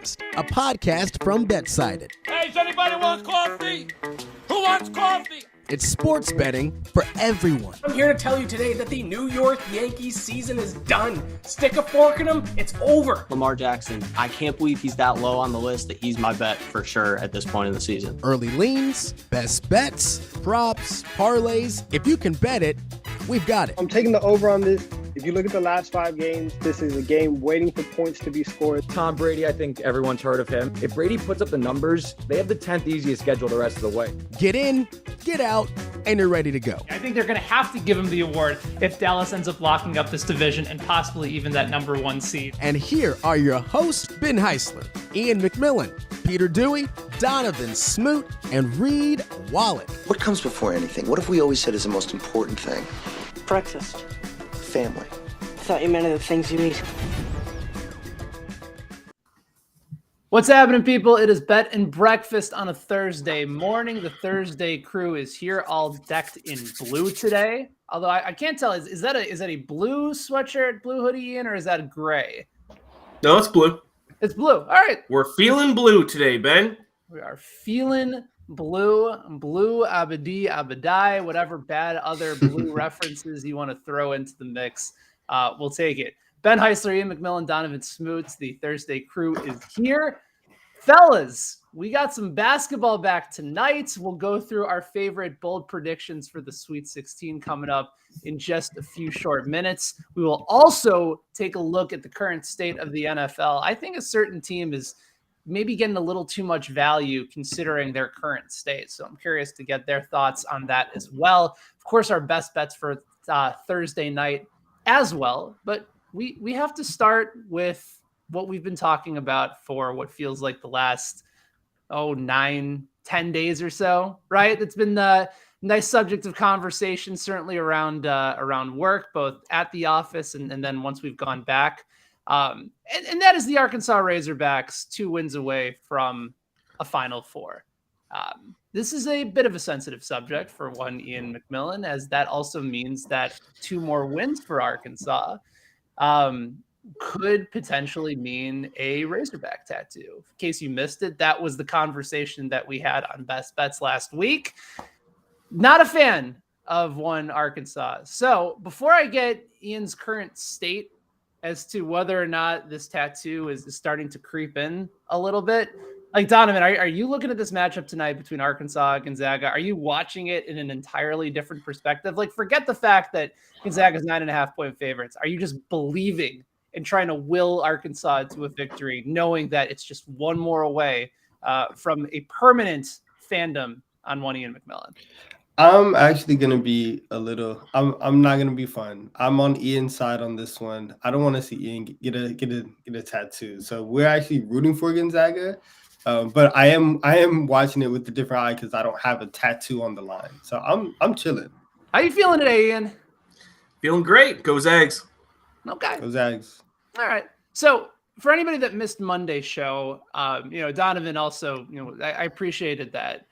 Breakfast, a podcast from BetSided. Hey, does anybody want coffee? Who wants coffee? It's sports betting for everyone. I'm here to tell you today that the New York Yankees season is done. Stick a fork in them, it's over. Lamar Jackson, I can't believe he's that low on the list that he's my bet for sure at this point in the season. Early leans, best bets, props, parlays. If you can bet it, we've got it. I'm taking the over on this. If you look at the last 5 games, this is a game waiting for points to be scored. Tom Brady, I think everyone's heard of him. If Brady puts up the numbers, they have the 10th easiest schedule the rest of the way. Get in, get out, and you're ready to go. I think they're going to have to give him the award if Dallas ends up locking up this division and possibly even that number 1 seed. And here are your hosts, Ben Heisler, Iain MacMillan, Peter Dewey, Donnavan Smoot, and Reed Wallet. What comes before anything? What have we always said is the most important thing? Breakfast. Family. I thought you meant the things you eat. What's happening, people? It is Bet and Breakfast on a Thursday morning. The Thursday crew is here, all decked in blue today. Although I can't tell, is that a blue sweatshirt, blue hoodie, Ian, or is that gray? No, it's blue. It's blue. All right. We're feeling blue today, Ben. We are feeling blue, abadi, abadai, whatever bad other blue references you want to throw into the mix. We'll take it. Ben Heisler, Iain MacMillan, Donnavan Smoot, the Thursday crew is here. Fellas, we got some basketball back tonight. We'll go through our favorite bold predictions for the Sweet 16 coming up in just a few short minutes. We will also take a look at the current state of the NFL. I think a certain team is maybe getting a little too much value considering their current state. So I'm curious to get their thoughts on that as well. Of course, our best bets for Thursday night as well. But we have to start with what we've been talking about for what feels like the last 9-10 days or so, right? It's been a nice subject of conversation, certainly around work, both at the office and then once we've gone back. And that is the Arkansas Razorbacks 2 wins away from a Final Four. This is a bit of a sensitive subject for one Iain MacMillan, as that also means that 2 more wins for Arkansas could potentially mean a Razorback tattoo. In case you missed it, that was the conversation that we had on Best Bets last week. Not a fan of one Arkansas. So before I get Ian's current state as to whether or not this tattoo is starting to creep in a little bit, like Donnavan, are you looking at this matchup tonight between Arkansas and Gonzaga? Are you watching it in an entirely different perspective? Like, forget the fact that Gonzaga's 9.5-point favorites. Are you just believing and trying to will Arkansas to a victory, knowing that it's just one more away from a permanent fandom on one Iain MacMillan? I'm actually going to be I'm not going to be fun. I'm on Ian's side on this one. I don't want to see Ian get a tattoo. So we're actually rooting for Gonzaga. But I am watching it with a different eye because I don't have a tattoo on the line. So I'm chilling. How you feeling today, Ian? Feeling great. Go Zags. Okay. Go Zags. All right. So for anybody that missed Monday's show, Donnavan also, I appreciated that.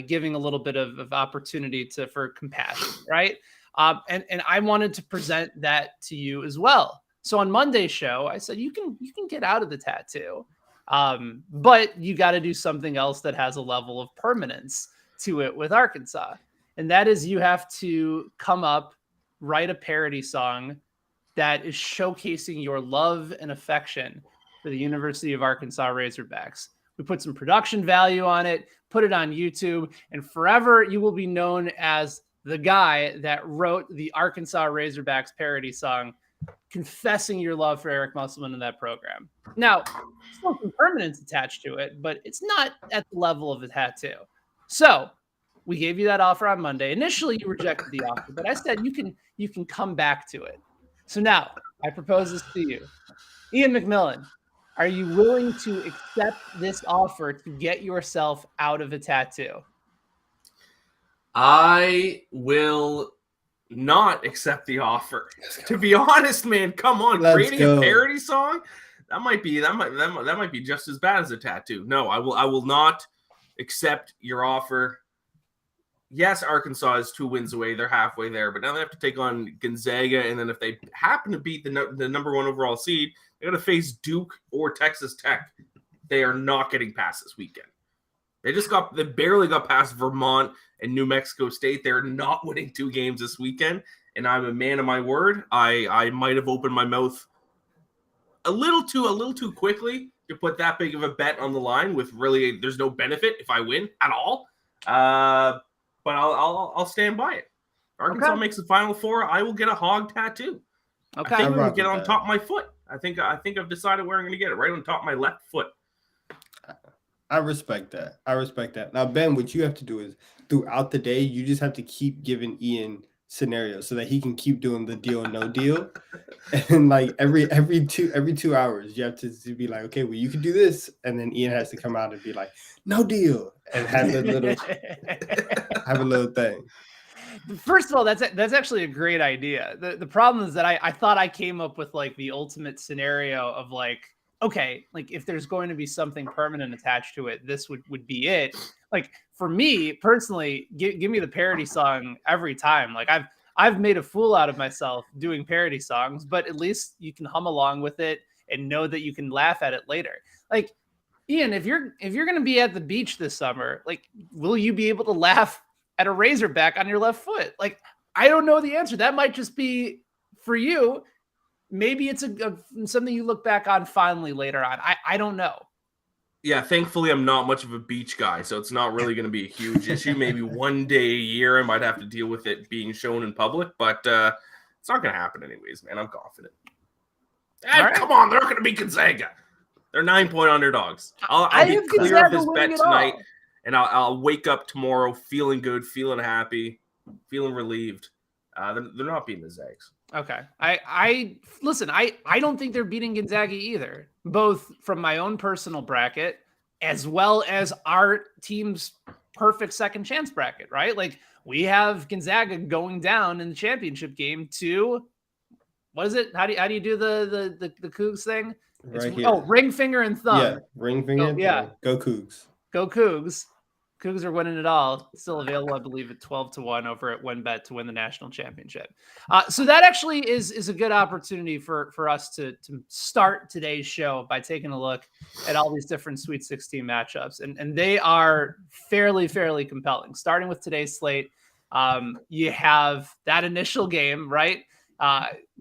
Giving a little bit of opportunity for compassion, right? And I wanted to present that to you as well. So on Monday's show, I said, you can get out of the tattoo. But you got to do something else that has a level of permanence to it with Arkansas. And that is you have to write a parody song that is showcasing your love and affection for the University of Arkansas Razorbacks. We put some production value on it, put it on YouTube, and forever you will be known as the guy that wrote the Arkansas Razorbacks parody song, confessing your love for Eric Musselman in that program. Now, there's still some permanence attached to it, but it's not at the level of a tattoo. So we gave you that offer on Monday. Initially, you rejected the offer, but I said you can come back to it. So now I propose this to you. Iain MacMillan, are you willing to accept this offer to get yourself out of a tattoo? I will not accept the offer. To be honest, man, come on. Creating a parody song? That might be just as bad as a tattoo. No, I will not accept your offer. Yes, Arkansas is 2 wins away. They're halfway there, but now they have to take on Gonzaga, and then if they happen to beat the number 1 overall seed, they're going to face Duke or Texas Tech. They are not getting past this weekend. They barely got past Vermont and New Mexico State. They're not winning 2 games this weekend, and I'm a man of my word. I might have opened my mouth a little too quickly to put that big of a bet on the line with really there's no benefit if I win at all. But I'll stand by it. Arkansas makes the Final Four. I will get a hog tattoo. Okay, I think I'm going to get on top of my foot. I think I've decided where I'm going to get it. Right on top of my left foot. I respect that. Now, Ben, what you have to do is throughout the day, you just have to keep giving Iain scenarios so that he can keep doing the deal or no deal. And like every 2 hours, you have to be like, okay, well, you can do this, and then Iain has to come out and be like, no deal, and have a little thing. First of all, that's actually a great idea. The problem is that I thought I came up with like the ultimate scenario of like, okay, like if there's going to be something permanent attached to it, this would be it. Like for me personally, give me the parody song every time. Like I've made a fool out of myself doing parody songs, but at least you can hum along with it and know that you can laugh at it later. Like Iain, if you're going to be at the beach this summer, like will you be able to laugh at a Razorback on your left foot? Like I don't know the answer. That might just be for you. Maybe it's something you look back on fondly later on. I don't know. Yeah, thankfully I'm not much of a beach guy, so it's not really going to be a huge issue. Maybe one day a year I might have to deal with it being shown in public, but it's not going to happen anyways, man. I'm confident. Hey, come on, they're not going to beat Gonzaga. They're 9-point underdogs. I'll be clear of this bet tonight, and I'll wake up tomorrow feeling good, feeling happy, feeling relieved. They're not beating the Zags. Okay. I listen, I don't think they're beating Gonzaga either, both from my own personal bracket as well as our team's perfect second chance bracket, right? Like we have Gonzaga going down in the championship game to what is it? How do you do the Cougs thing? Right here. Oh, ring finger and thumb. Yeah, ring finger and thumb. Go Cougs. Go Cougs. Cougs are winning it all. It's still available, I believe, at 12-1 over at WinBet to win the national championship. So that actually is a good opportunity for us to start today's show by taking a look at all these different Sweet 16 matchups. And they are fairly compelling. Starting with today's slate, you have that initial game, right?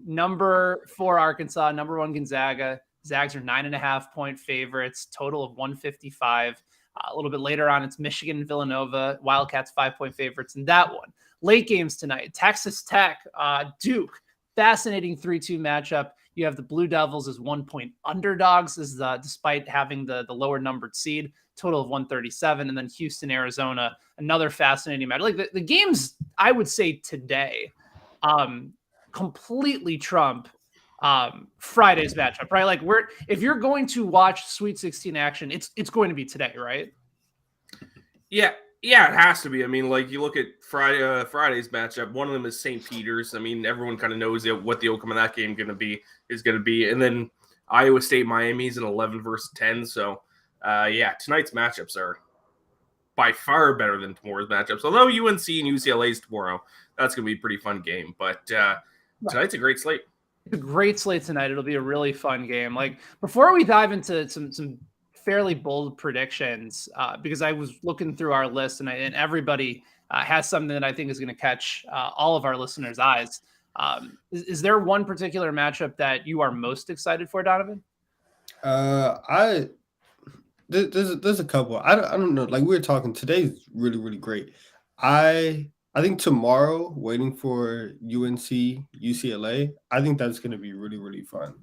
Number 4 Arkansas, number 1 Gonzaga. Zags are 9.5-point favorites, total of 155. A little bit later on, it's Michigan and Villanova. Wildcats 5-point favorites in that one. Late games tonight, Texas Tech, Duke. Fascinating 3-2 matchup. You have the Blue Devils as 1-point underdogs, despite having the lower numbered seed. Total of 137. And then Houston, Arizona, another fascinating match. Like the games, I would say today, completely trump Friday's matchup, right? Like if you're going to watch Sweet 16 action, it's going to be today, right? Yeah, it has to be. I mean, like you look at Friday's matchup, one of them is St. Peter's. I mean, everyone kind of knows what the outcome of that game is going to be. And then Iowa State, Miami's an 11 versus 10. So tonight's matchups are by far better than tomorrow's matchups. Although UNC and UCLA is tomorrow, that's going to be a pretty fun game. But tonight's a great slate. It's a great slate tonight. It'll be a really fun game. Like before we dive into some fairly bold predictions, because I was looking through our list and everybody has something that I think is going to catch all of our listeners' eyes. Is there one particular matchup that you are most excited for, Donovan? There's a couple. I don't know. Like we were talking, today's really great. I think tomorrow, waiting for UNC, UCLA, I think that's going to be really fun.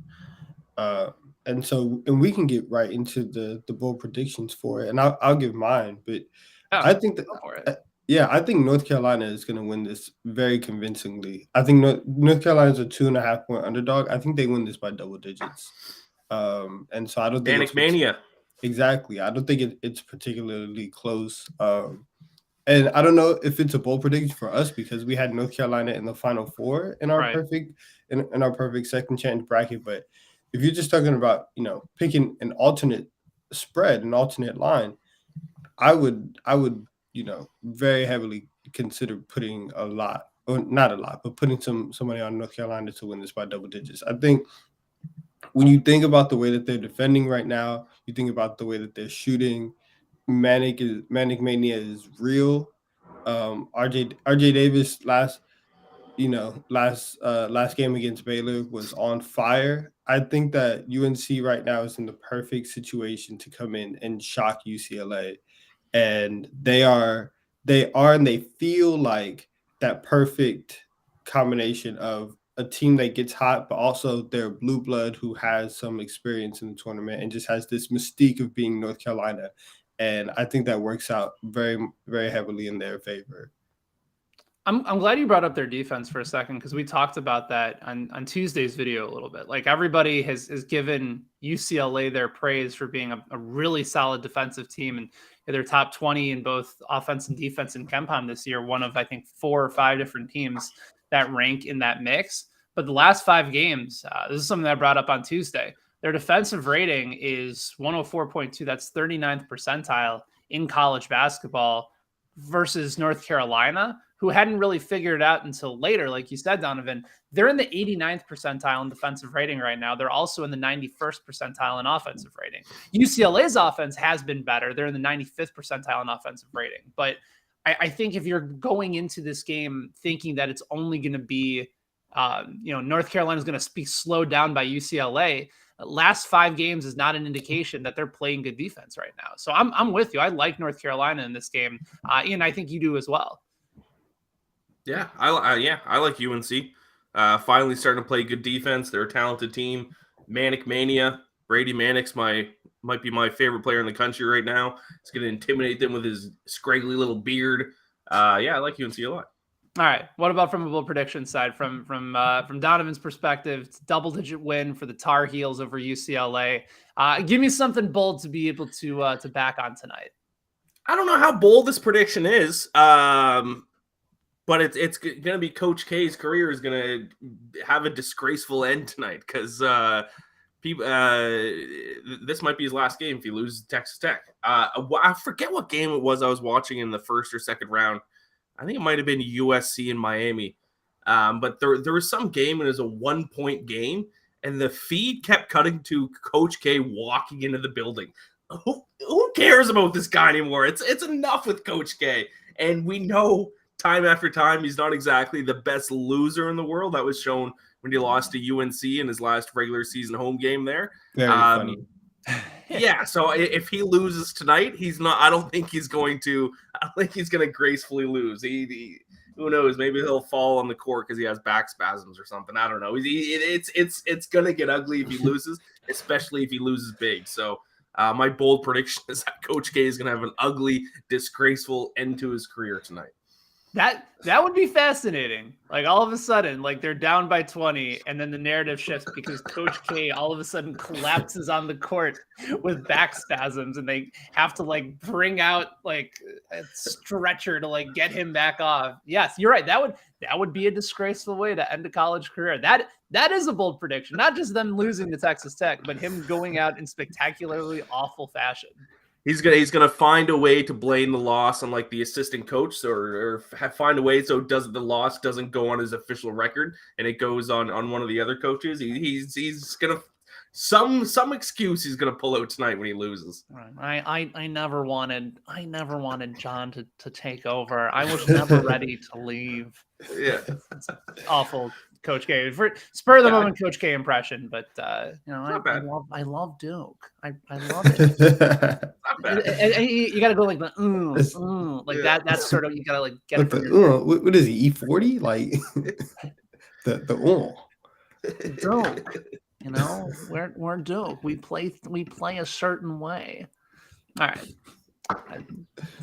And we can get right into the bold predictions for it, and I'll give mine. But I think I think North Carolina is going to win this very convincingly. I think North Carolina is a 2.5-point underdog. I think they win this by double digits. And so I don't think Panic Mania. Exactly. I don't think it's particularly close. And I don't know if it's a bold prediction for us because we had North Carolina in the Final Four in our perfect second chance bracket. But if you're just talking about, picking an alternate spread, an alternate line, I would, very heavily consider putting not a lot, but putting some money on North Carolina to win this by double digits. I think when you think about the way that they're defending right now, you think about the way that they're shooting. Manic Mania is real. RJ Davis last game against Baylor was on fire. I think that UNC right now is in the perfect situation to come in and shock UCLA, and they feel like that perfect combination of a team that gets hot, but also their blue blood who has some experience in the tournament and just has this mystique of being North Carolina. And I think that works out very, very heavily in their favor. I'm glad you brought up their defense for a second, because we talked about that on Tuesday's video a little bit. Like, everybody has given UCLA their praise for being a really solid defensive team, and they're top 20 in both offense and defense in KenPom this year. One of, I think, 4 or 5 different teams that rank in that mix. But the last 5 games, this is something that I brought up on Tuesday. Their defensive rating is 104.2. That's 39th percentile in college basketball, versus North Carolina, who hadn't really figured it out until later. Like you said, Donovan, they're in the 89th percentile in defensive rating right now. They're also in the 91st percentile in offensive rating. UCLA's offense has been better. They're in the 95th percentile in offensive rating. But I think if you're going into this game thinking that it's only going to be, North Carolina is going to be slowed down by UCLA, last 5 games is not an indication that they're playing good defense right now. So I'm with you. I like North Carolina in this game. Ian, I think you do as well. Yeah, I like UNC. Finally starting to play good defense. They're a talented team. Manic Mania. Brady Manic's might be my favorite player in the country right now. He's going to intimidate them with his scraggly little beard. I like UNC a lot. All right. What about from a bold prediction side? From Donovan's perspective, it's a double-digit win for the Tar Heels over UCLA. Give me something bold to be able to back on tonight. I don't know how bold this prediction is, but it's going to be Coach K's career is going to have a disgraceful end tonight, because this might be his last game if he loses Texas Tech. I forget what game it was I was watching in the first or second round. I think it might have been USC in Miami. But there was some game, and it was a 1-point game, and the feed kept cutting to Coach K walking into the building. Who cares about this guy anymore? It's enough with Coach K. And we know time after time he's not exactly the best loser in the world. That was shown when he lost to UNC in his last regular season home game there. Very funny. Yeah, so if he loses tonight, I don't think he's going to gracefully lose. He who knows? Maybe he'll fall on the court because he has back spasms or something. I don't know. It's gonna get ugly if he loses, especially if he loses big. So my bold prediction is that Coach K is gonna have an ugly, disgraceful end to his career tonight. That would be fascinating. Like, all of a sudden, like, they're down by 20, and then the narrative shifts because Coach K all of a sudden collapses on the court with back spasms, and they have to like bring out like a stretcher to like get him back off. Yes, you're right. That would be a disgraceful way to end a college career. That is a bold prediction. Not just them losing to Texas Tech, but him going out in spectacularly awful fashion. He's gonna find a way to blame the loss on like the assistant coach, or find a way so the loss doesn't go on his official record and it goes on one of the other coaches. He's gonna some excuse he's gonna pull out tonight when he loses. Right. I never wanted John to take over. I was never ready to leave. Yeah, it's awful. Coach K, for spur of the moment Coach K impression, but I love Duke. I love it. and you got to go like the like that. That's sort of, you got to like get like it. What is he, E40? Like the Duke. We're Duke. We play a certain way. All right. I've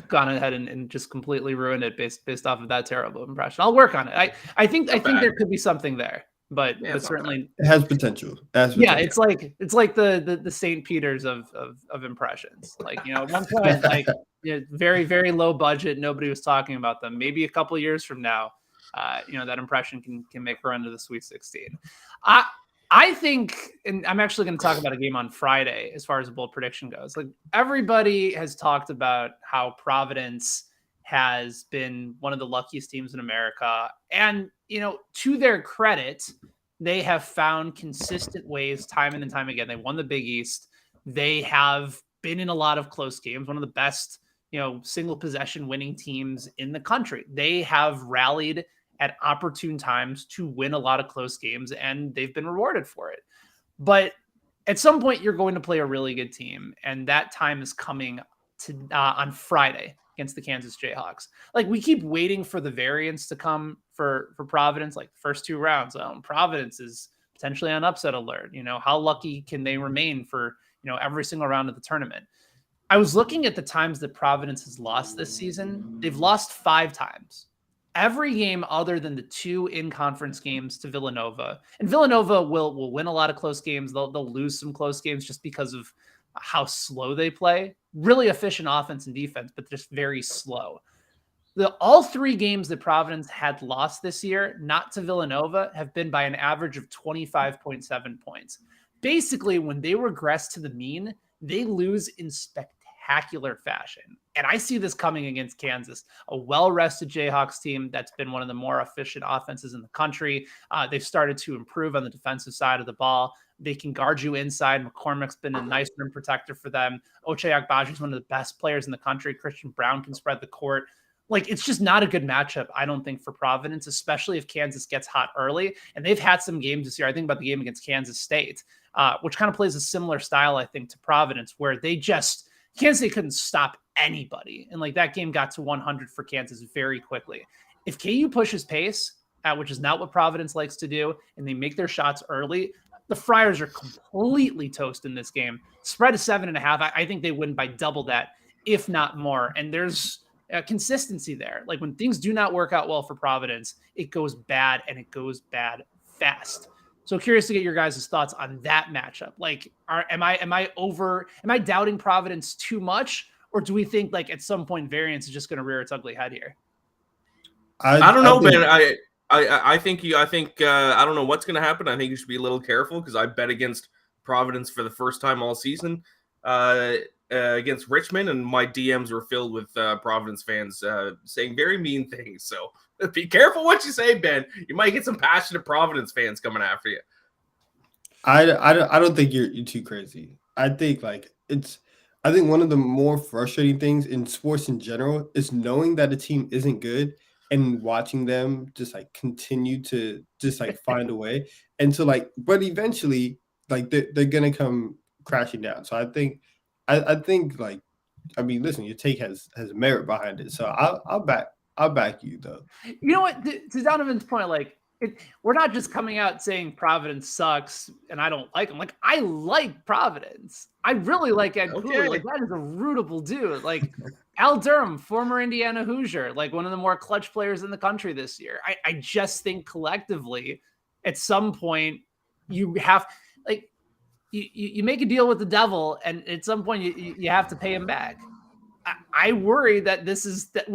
gone ahead and just completely ruined it based off of that terrible impression. I'll work on it. I think there could be something there, but certainly it has potential. Yeah, it's like the St. Peter's of impressions. Like, at one point, like, very, very low budget, nobody was talking about them. Maybe a couple of years from now, that impression can make a run to the Sweet 16. I think, and I'm actually going to talk about a game on Friday as far as a bold prediction goes. Like, everybody has talked about how Providence has been one of the luckiest teams in America. And, to their credit, They have found consistent ways time and time again. They won the Big East. They have been in a lot of close games, one of the best, single possession winning teams in the country. They have rallied at opportune times to win a lot of close games, and they've been rewarded for it. But at some point, you're going to play a really good team, and that time is coming on Friday against the Kansas Jayhawks. Like, we keep waiting for the variance to come for Providence, like the first 2 rounds. Providence is potentially on upset alert. How lucky can they remain for, every single round of the tournament? I was looking at the times that Providence has lost this season. They've lost 5 times. Every game other than the 2 in-conference games to Villanova. And Villanova will win a lot of close games. They'll lose some close games just because of how slow they play. Really efficient offense and defense, but just very slow. All 3 games that Providence had lost this year, not to Villanova, have been by an average of 25.7 points. Basically, when they regress to the mean, they lose in spectacular fashion. And I see this coming against Kansas, a well-rested Jayhawks team that's been one of the more efficient offenses in the country. They've started to improve on the defensive side of the ball. They can guard you inside. McCormick's been a nice rim protector for them. Ochai Agbaji is one of the best players in the country. Christian Brown can spread the court. Like, it's just not a good matchup, I don't think, for Providence, especially if Kansas gets hot early. And they've had some games this year. I think about the game against Kansas State, which kind of plays a similar style, I think, to Providence, where Kansas State couldn't stop anybody. And like, that game got to 100 for Kansas very quickly. If KU pushes pace, which is not what Providence likes to do, and they make their shots early, the Friars are completely toast in this game. Spread is 7.5. I think they win by double that, if not more. And there's consistency there. Like, when things do not work out well for Providence, it goes bad, and it goes bad fast. So curious to get your guys' thoughts on that matchup. Like, am I doubting Providence too much, or do we think like at some point variance is just going to rear its ugly head here? I don't know, man. I think I don't know what's going to happen. I think you should be a little careful, because I bet against Providence for the first time all season against Richmond, and my DMs were filled with Providence fans saying very mean things. So be careful what you say, Ben. You might get some passionate Providence fans coming after you. I don't think you're too crazy. I think one of the more frustrating things in sports in general is knowing that a team isn't good and watching them just like continue to just like find a way. And so but eventually they're gonna come crashing down. So I think listen, your take has merit behind it. So I'll back you though. You know what? To Donovan's point, we're not just coming out saying Providence sucks and I don't like them. Like, I like Providence. I really like Ed Cooley. Like, that is a rootable dude. Like, Al Durham, former Indiana Hoosier, like one of the more clutch players in the country this year. I just think collectively, at some point, you have you make a deal with the devil, and at some point you have to pay him back. I worry that this is that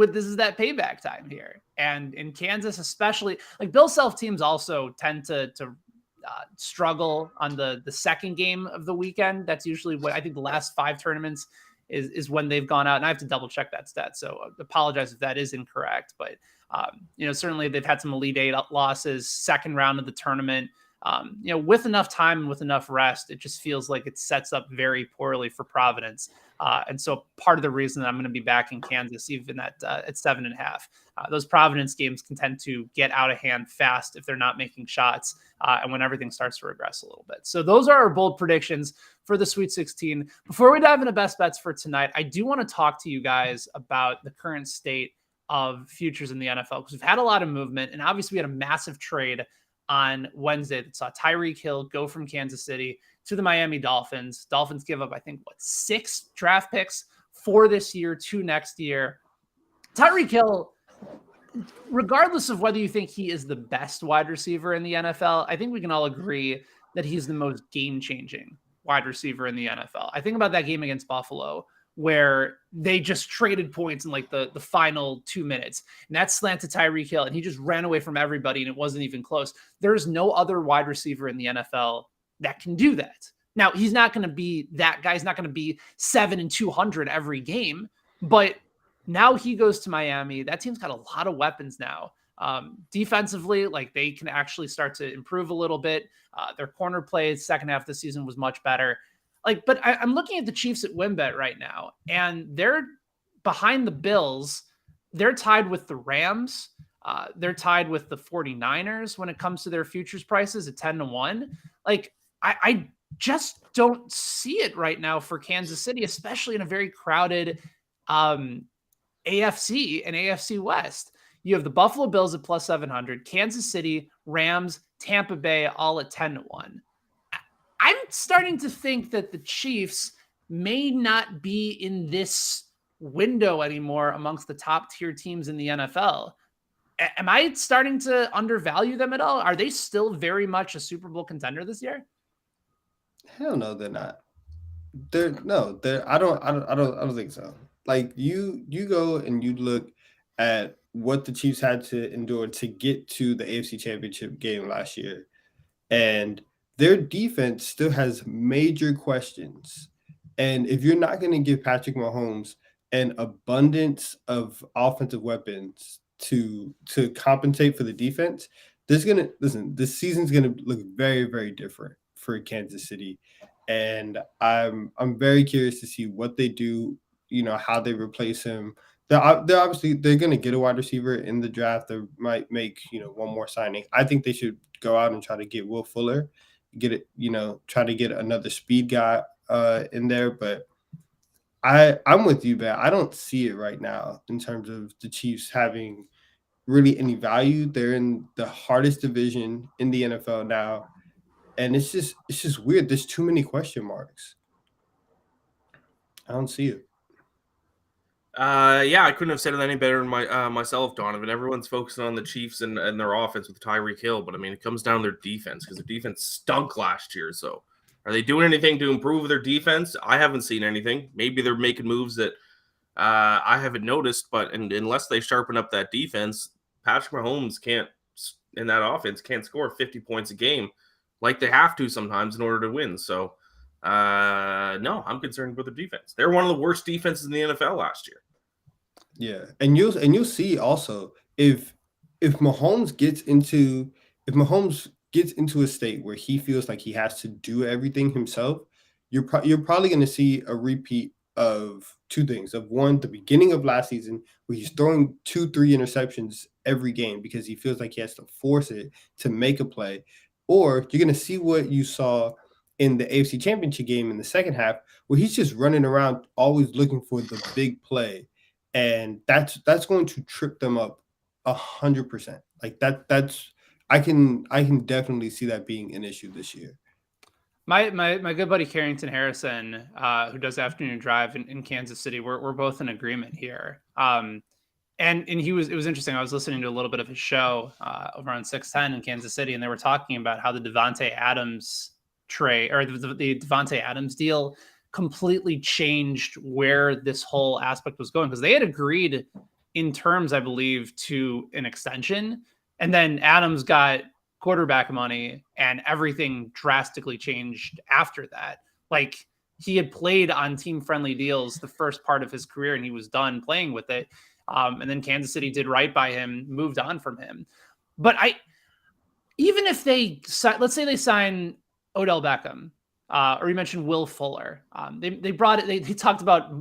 payback time here, and in Kansas especially, like Bill Self teams also tend to struggle on the second game of the weekend. That's usually what I think the last 5 tournaments is when they've gone out, and I have to double check that stat. So apologize if that is incorrect, but certainly they've had some Elite 8 losses, second round of the tournament. With enough time and with enough rest, it just feels like it sets up very poorly for Providence. And so part of the reason that I'm going to be back in Kansas, even at 7.5, those Providence games can tend to get out of hand fast if they're not making shots and when everything starts to regress a little bit. So those are our bold predictions for the Sweet 16. Before we dive into best bets for tonight, I do want to talk to you guys about the current state of futures in the NFL, because we've had a lot of movement, and obviously we had a massive trade on Wednesday that saw Tyreek Hill go from Kansas City to the Miami Dolphins. Dolphins give up, 6 draft picks for this year, 2 next year. Tyreek Hill, regardless of whether you think he is the best wide receiver in the NFL, I think we can all agree that he's the most game-changing wide receiver in the NFL. I think about that game against Buffalo, where they just traded points in the final 2 minutes. And that slant to Tyreek Hill, and he just ran away from everybody, and it wasn't even close. There's no other wide receiver in the NFL that can do that. Now, he's not going to be that guy. He's not going to be 7 and 200 every game, but now he goes to Miami. That team's got a lot of weapons now. Defensively, like they can actually start to improve a little bit. Their corner play second half of the season was much better. But I'm looking at the Chiefs at WinBet right now, and they're behind the Bills. They're tied with the Rams. They're tied with the 49ers when it comes to their futures prices at 10-1. Like I just don't see it right now for Kansas City, especially in a very crowded AFC and AFC West. You have the Buffalo Bills at plus 700, Kansas City, Rams, Tampa Bay, all at 10-1. I'm starting to think that the Chiefs may not be in this window anymore amongst the top tier teams in the NFL. Am I starting to undervalue them at all? Are they still very much a Super Bowl contender this year? Hell no, they're not. I don't think so. Like you go and you look at what the Chiefs had to endure to get to the AFC Championship game last year, and their defense still has major questions. And if you're not going to give Patrick Mahomes an abundance of offensive weapons to compensate for the defense, this season's gonna look very, very different for Kansas City. And I'm very curious to see what they do, how they replace him. They're obviously going to get a wide receiver in the draft. They might make, one more signing. I think they should go out and try to get Will Fuller, try to get another speed guy in there. But I'm with you, man. I don't see it right now in terms of the Chiefs having really any value. They're in the hardest division in the NFL now. And it's just weird. There's too many question marks. I don't see it. I couldn't have said it any better than myself, Donovan. Everyone's focusing on the Chiefs and their offense with Tyreek Hill, but I mean, it comes down to their defense because their defense stunk last year. So, are they doing anything to improve their defense? I haven't seen anything. Maybe they're making moves that I haven't noticed, but unless they sharpen up that defense, Patrick Mahomes in that offense can't score 50 points a game like they have to sometimes in order to win. So, no, I'm concerned with the defense. They're one of the worst defenses in the NFL last year. Yeah, and you'll see also if Mahomes gets into a state where he feels like he has to do everything himself, you're probably going to see a repeat of two things. Of one, the beginning of last season where he's throwing 2-3 interceptions every game because he feels like he has to force it to make a play, or you're going to see what you saw in the AFC Championship game in the second half where he's just running around always looking for the big play. And that's going to trip them up 100%. Like that's I can definitely see that being an issue this year. My good buddy Carrington Harrison, who does Afternoon Drive in Kansas City, we're both in agreement here. And it was interesting. I was listening to a little bit of his show over on 610 in Kansas City, and they were talking about how the Davante Adams trade or the Davante Adams deal completely changed where this whole aspect was going, because they had agreed in terms, I believe, to an extension, and then Adams got quarterback money and everything drastically changed after that. Like, he had played on team friendly deals the first part of his career and he was done playing with it. And then Kansas City did right by him, moved on from him. But even if let's say they sign Odell Beckham, or you mentioned Will Fuller. They brought it. They talked about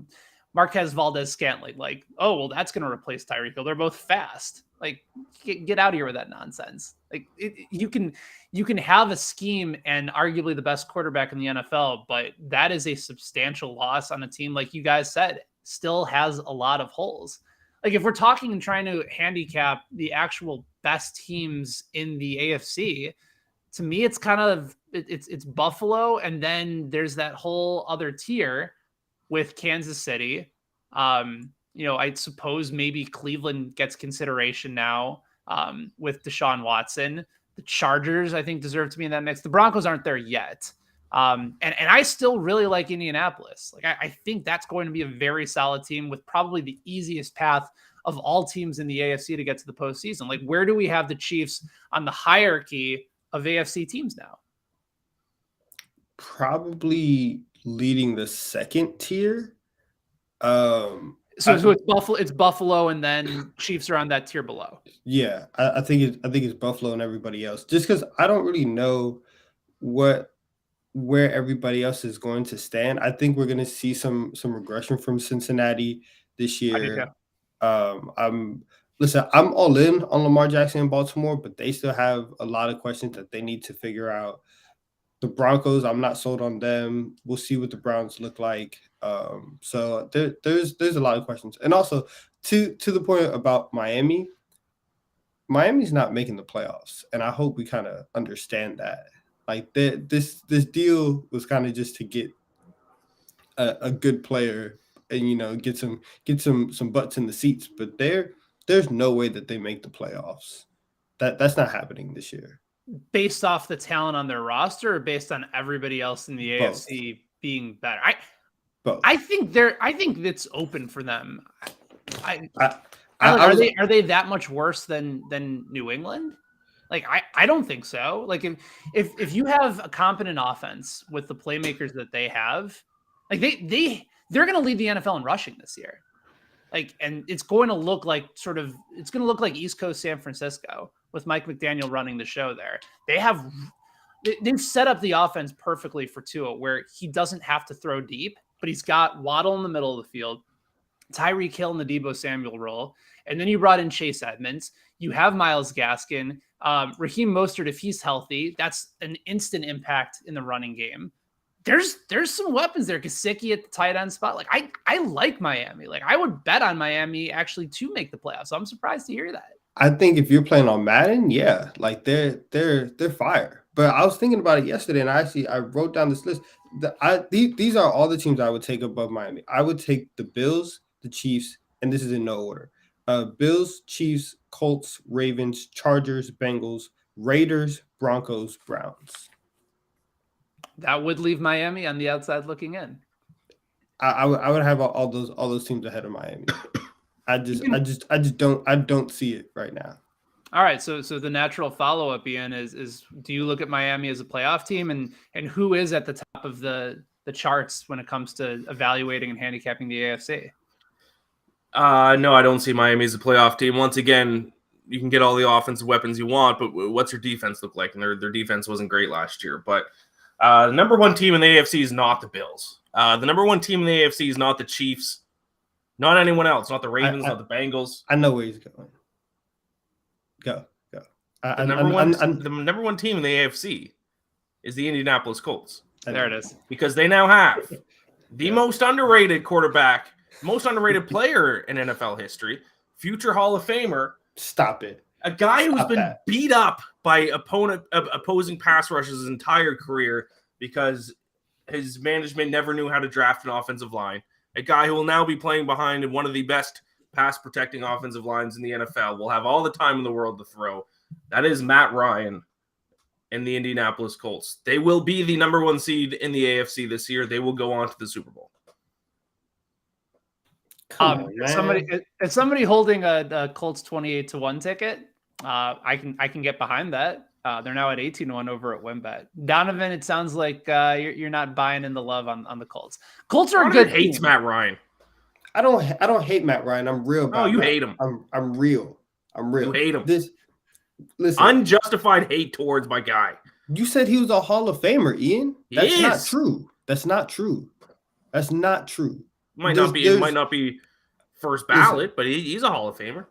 Marquez Valdez-Scantling. Like, oh, well, that's going to replace Tyreek Hill. They're both fast. Like, get out of here with that nonsense. Like, you can have a scheme and arguably the best quarterback in the NFL, but that is a substantial loss on a team, like you guys said, still has a lot of holes. Like, if we're talking and trying to handicap the actual best teams in the AFC, to me, it's kind of it's Buffalo, and then there's that whole other tier with Kansas City. I suppose maybe Cleveland gets consideration now with Deshaun Watson. The Chargers, I think, deserve to be in that mix. The Broncos aren't there yet, and I still really like Indianapolis. Like, I think that's going to be a very solid team with probably the easiest path of all teams in the AFC to get to the postseason. Like, where do we have the Chiefs on the hierarchy of AFC teams now? Probably leading the second tier. So it's Buffalo, and then Chiefs are on that tier below. Yeah, I think it's Buffalo and everybody else. Just because I don't really know where everybody else is going to stand. I think we're going to see some regression from Cincinnati this year. I'm all in on Lamar Jackson in Baltimore, but they still have a lot of questions that they need to figure out. The Broncos, I'm not sold on them. We'll see what the Browns look like. So there's a lot of questions. And also to the point about Miami's not making the playoffs, and I hope we kind of understand that. Like this deal was kind of just to get a good player and get some butts in the seats, but there's no way that they make the playoffs. That's not happening this year. Based off the talent on their roster, or based on everybody else in the AFC being better? I think it's open for them. Are they that much worse than New England? Like I don't think so. Like if you have a competent offense with the playmakers that they have, like they're going to lead the NFL in rushing this year. Like, and it's going to look like East Coast San Francisco with Mike McDaniel running the show there. They've set up the offense perfectly for Tua, where he doesn't have to throw deep, but he's got Waddle in the middle of the field, Tyreek Hill in the Deebo Samuel role, and then you brought in Chase Edmonds. You have Myles Gaskin, Raheem Mostert. If he's healthy, that's an instant impact in the running game. There's some weapons there. Gesicki at the tight end spot. Like I like Miami. Like I would bet on Miami actually to make the playoffs. So I'm surprised to hear that. I think if you're playing on Madden, yeah, like they're fire. But I was thinking about it yesterday, and I wrote down this list. These are all the teams I would take above Miami. I would take the Bills, the Chiefs, and this is in no order. Bills, Chiefs, Colts, Ravens, Chargers, Bengals, Raiders, Broncos, Browns. That would leave Miami on the outside looking in. I would have all those teams ahead of Miami. I just don't see it right now. All right, so the natural follow-up, Ian, is do you look at Miami as a playoff team, and who is at the top of the charts when it comes to evaluating and handicapping the AFC? No, I don't see Miami as a playoff team. Once again, you can get all the offensive weapons you want, but what's your defense look like? And their defense wasn't great last year. But the number one team in the AFC is not the Bills. The number one team in the AFC is not the Chiefs, not anyone else, not the Ravens, not the Bengals. I know where he's going. Go. The number one team in the AFC is the Indianapolis Colts. There it is. Because they now have the most underrated quarterback, most underrated player in NFL history, future Hall of Famer. Stop it. A guy who's been beat up by opposing pass rushers his entire career because his management never knew how to draft an offensive line. A guy who will now be playing behind one of the best pass protecting offensive lines in the NFL, will have all the time in the world to throw. That is Matt Ryan and the Indianapolis Colts. They will be the number one seed in the AFC this year. They will go on to the Super Bowl. If somebody holding a Colts 28-1 ticket, I can get behind that. They're now at 18-1 over at WinBet. Donovan, it sounds like you're not buying in the love on the Colts. Colts are a good team. Hates Matt Ryan. I don't hate Matt Ryan. I'm real about you hate him. I'm real. You hate him. Listen. Unjustified hate towards my guy. You said he was a Hall of Famer, Ian. That's not true. Might not be first ballot, but he's a Hall of Famer.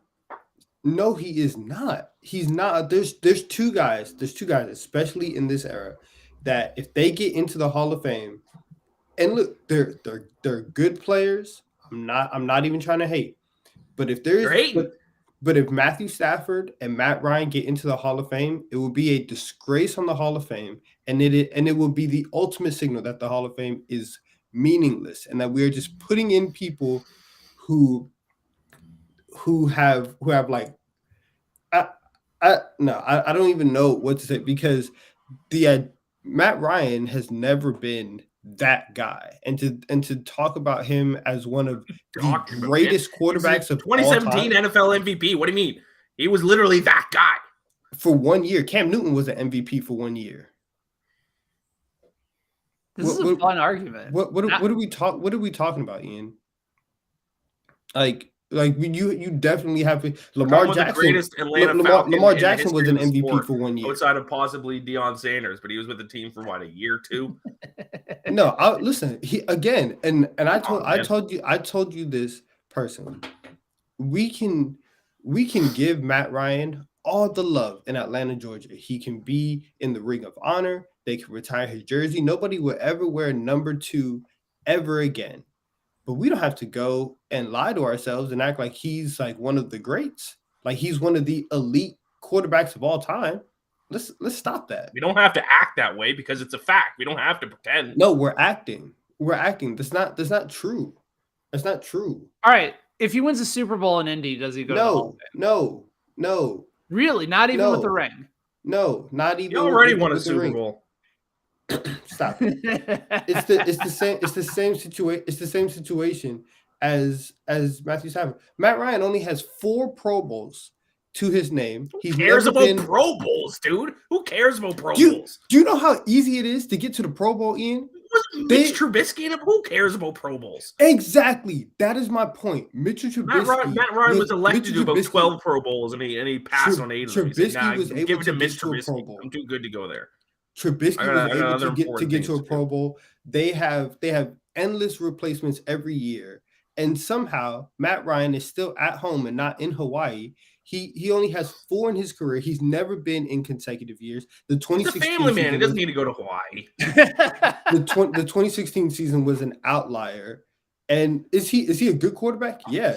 No, he is not. He's not. There's two guys, especially in this era, that if they get into the Hall of Fame, and look, they're good players. I'm not even trying to hate. But if if Matthew Stafford and Matt Ryan get into the Hall of Fame, it will be a disgrace on the Hall of Fame, and it will be the ultimate signal that the Hall of Fame is meaningless and that we are just putting in people who have like I don't even know what to say, because the Matt Ryan has never been that guy, and to talk about him as one of the greatest quarterbacks of 2017 NFL MVP. What do you mean? He was literally that guy for 1 year. Cam Newton was an MVP for 1 year. This is a fun argument. What are we talking about, Ian? Like you definitely have to. Lamar the Jackson, greatest Atlanta Falcon Lamar in Jackson was an history of the MVP sport, for 1 year, outside of possibly Deion Sanders, but he was with the team for what, a year, 2? No, listen. He again, and I told you this personally. We can give Matt Ryan all the love in Atlanta, Georgia. He can be in the Ring of Honor. They can retire his jersey. Nobody will ever wear number 2 ever again. But we don't have to go and lie to ourselves and act like he's like one of the greats, like he's one of the elite quarterbacks of all time. Let's stop that. We don't have to act that way because it's a fact. We don't have to pretend. No, we're acting. That's not true. That's not true. All right. If he wins a Super Bowl in Indy, does he go to the Hall of Fame? No. Really? Not even with the ring? No, not even. You already won a with the Super ring. Bowl. Stop it. It's the same situation as Matthew Stafford. Matt Ryan only has 4 Pro Bowls to his name. Who cares about Pro Bowls, dude? Who cares about Pro Bowls? Do you know how easy it is to get to the Pro Bowl, Ian? Mitch Trubisky, and who cares about Pro Bowls? Exactly. That is my point. Mitchell Trubisky. Matt Ryan was elected to about 12 Pro Bowls, and he passed on 8 of them. Trubisky was able to Mitch get to a Pro Trubisky. Bowl. I'm too good to go there. Trubisky was able to get to a Pro Bowl. They have endless replacements every year, and somehow Matt Ryan is still at home and not in Hawaii. He only has 4 in his career. He's never been in consecutive years. The 2016 He's a family man. He doesn't need to go to Hawaii. The 2016 season was an outlier. And is he a good quarterback? Yeah.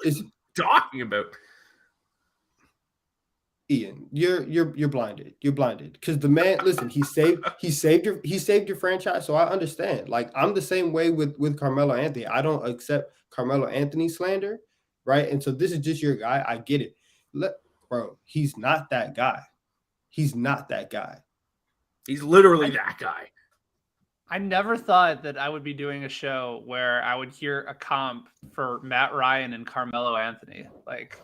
Is he talking about? Ian, you're blinded. You're blinded because the man. Listen, he saved your franchise. So I understand. Like I'm the same way with Carmelo Anthony. I don't accept Carmelo Anthony slander, right? And so this is just your guy. I get it, bro. He's not that guy. He's not that guy. He's literally that guy. I never thought that I would be doing a show where I would hear a comp for Matt Ryan and Carmelo Anthony. Like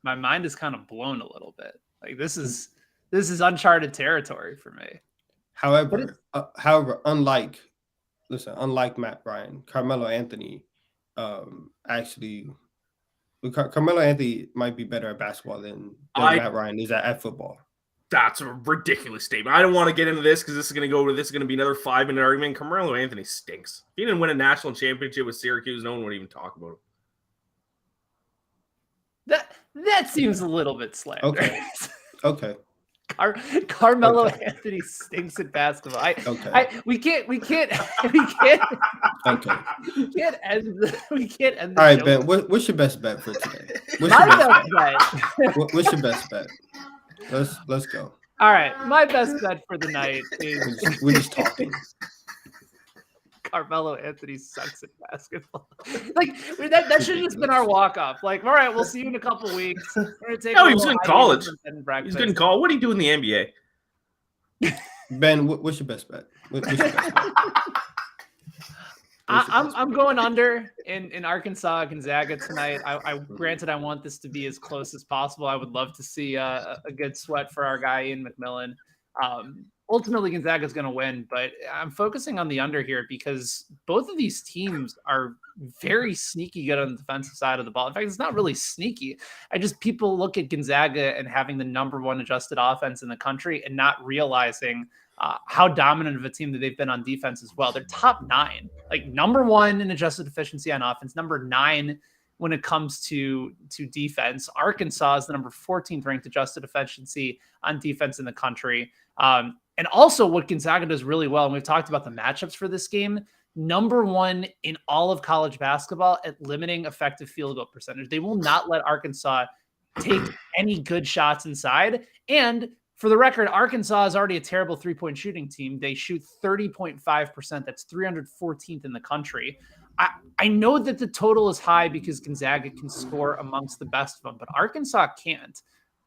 my mind is kind of blown a little bit. Like this is uncharted territory for me. However, unlike Matt Ryan, Carmelo Anthony, Carmelo Anthony might be better at basketball than Matt Ryan is at football. That's a ridiculous statement. I don't want to get into this because this is going to be another 5-minute argument. Carmelo Anthony stinks. If he didn't win a national championship with Syracuse, no one would even talk about him. That seems a little bit slanderous. Okay. Carmelo Anthony stinks at basketball. We can't end the All right, show. Ben, what's your best bet for today? What's your best bet? Let's go. All right, my best bet for the night is we're just talking. Carmelo Anthony sucks at basketball. Like that should have just been our walk-off. Like, all right, we'll see you in a couple weeks. We're gonna take he was in college. He's good in college. What do you do in the NBA? Ben, what's your best bet? What's your best bet? I'm going under in Arkansas Gonzaga tonight. Granted, I want this to be as close as possible. I would love to see a good sweat for our guy Iain MacMillan. Ultimately, Gonzaga is going to win, but I'm focusing on the under here because both of these teams are very sneaky good on the defensive side of the ball. In fact, it's not really sneaky. People look at Gonzaga and having the number 1 adjusted offense in the country and not realizing how dominant of a team that they've been on defense as well. They're top 9, like number 1 in adjusted efficiency on offense, number 9 when it comes to defense. Arkansas is the number 14th ranked adjusted efficiency on defense in the country. And also what Gonzaga does really well, and we've talked about the matchups for this game, number 1 in all of college basketball at limiting effective field goal percentage. They will not let Arkansas take any good shots inside. And for the record, Arkansas is already a terrible 3-point shooting team. They shoot 30.5%. That's 314th in the country. I know that the total is high because Gonzaga can score amongst the best of them, but Arkansas can't.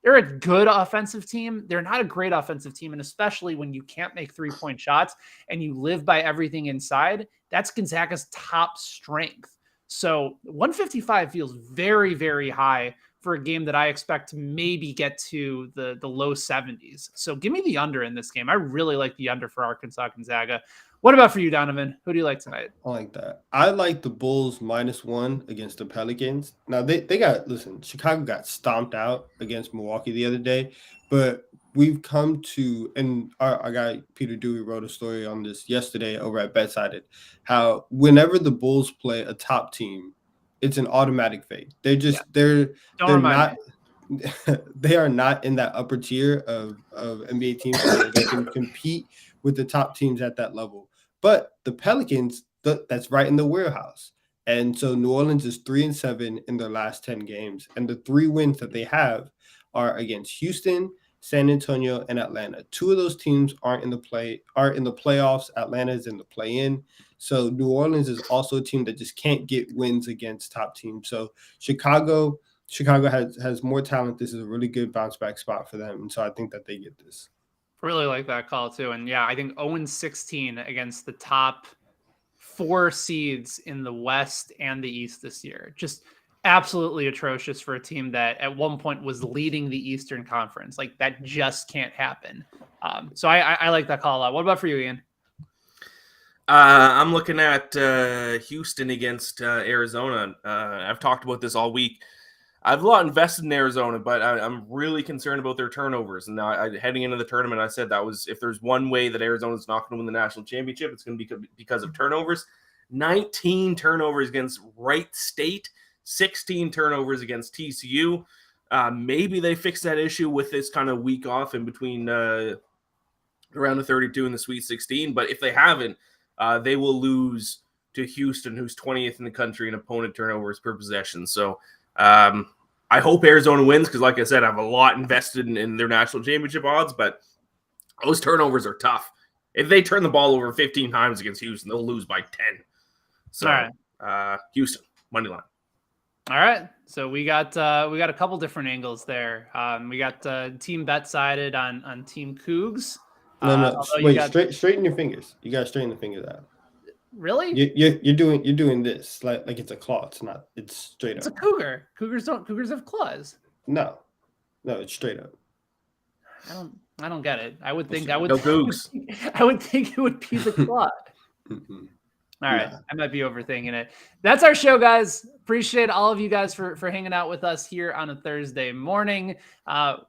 They're a good offensive team. They're not a great offensive team. And especially when you can't make 3-point shots and you live by everything inside, that's Gonzaga's top strength. So 155 feels very, very high for a game that I expect to maybe get to the low 70s. So give me the under in this game. I really like the under for Arkansas Gonzaga. What about for you, Donovan? Who do you like tonight? I like that. I like the Bulls -1 against the Pelicans. Now they got Chicago got stomped out against Milwaukee the other day, but we've come to, and our guy Peter Dewey wrote a story on this yesterday over at BetSided, how whenever the Bulls play a top team, it's an automatic fade. They're not they are not in that upper tier of NBA teams where they can compete with the top teams at that level. But the Pelicans, that's right in the warehouse. And so New Orleans is 3-7 in their last 10 games. And the 3 wins that they have are against Houston, San Antonio, and Atlanta. 2 of those teams are in the playoffs. Atlanta is in the play-in. So New Orleans is also a team that just can't get wins against top teams. So Chicago has more talent. This is a really good bounce back spot for them. And so I think that they get this. Really like that call too. And yeah, I think 0-16 against the top 4 seeds in the West and the East this year. Just absolutely atrocious for a team that at one point was leading the Eastern Conference. Like that just can't happen. So I like that call a lot. What about for you, Ian? I'm looking at Houston against Arizona. I've talked about this all week. I've a lot invested in Arizona, but I'm really concerned about their turnovers. And now, heading into the tournament, I said that was if there's one way that Arizona's not going to win the national championship, it's going to be because of turnovers. 19 turnovers against Wright State, 16 turnovers against TCU. Maybe they fix that issue with this kind of week off in between around the 32 and the Sweet 16. But if they haven't, they will lose to Houston, who's 20th in the country in opponent turnovers per possession. So I hope Arizona wins because, like I said, I have a lot invested in their national championship odds, but those turnovers are tough. If they turn the ball over 15 times against Houston, they'll lose by 10. So, all right. Houston, money line. All right. So we got a couple different angles there. We got Team BetSided on Team Cougs. No. Wait, straighten your fingers. You gotta straighten the fingers out. Really? You're doing this like it's a claw. It's straight It's up. a cougar. Cougars have claws. No, it's straight up. I don't get it. I would think no Cougs. I would think it would be the claw. Mm-mm. All right. I might be overthinking it. That's our show, guys. Appreciate all of you guys for hanging out with us here on a Thursday morning.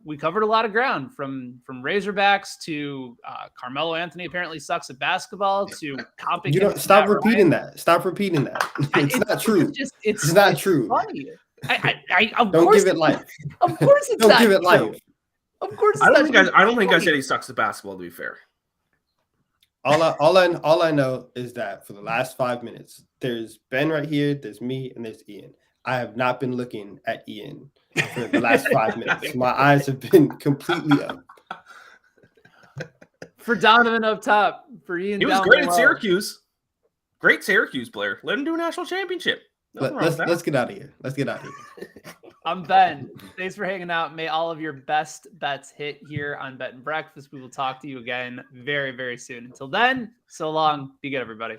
We covered a lot of ground from Razorbacks to Carmelo Anthony apparently sucks at basketball to comping. Stop repeating that. Stop repeting that. It's not true. It's not true. Funny. Don't give it life. Of course it's Don't not give it true. life. Of course, I don't think I said he sucks at basketball. To be fair. All I know is that for the last 5 minutes, there's Ben right here, there's me, and there's Ian. I have not been looking at Ian for the last 5 minutes. My eyes have been completely up. For Donovan up top, for Ian. He was great at Syracuse. Great Syracuse player. Let him do a national championship. Let's get out of here. Let's get out of here. I'm Ben. Thanks for hanging out. May all of your best bets hit here on Bet and Breakfast. We will talk to you again very, very soon. Until then, so long. Be good, everybody.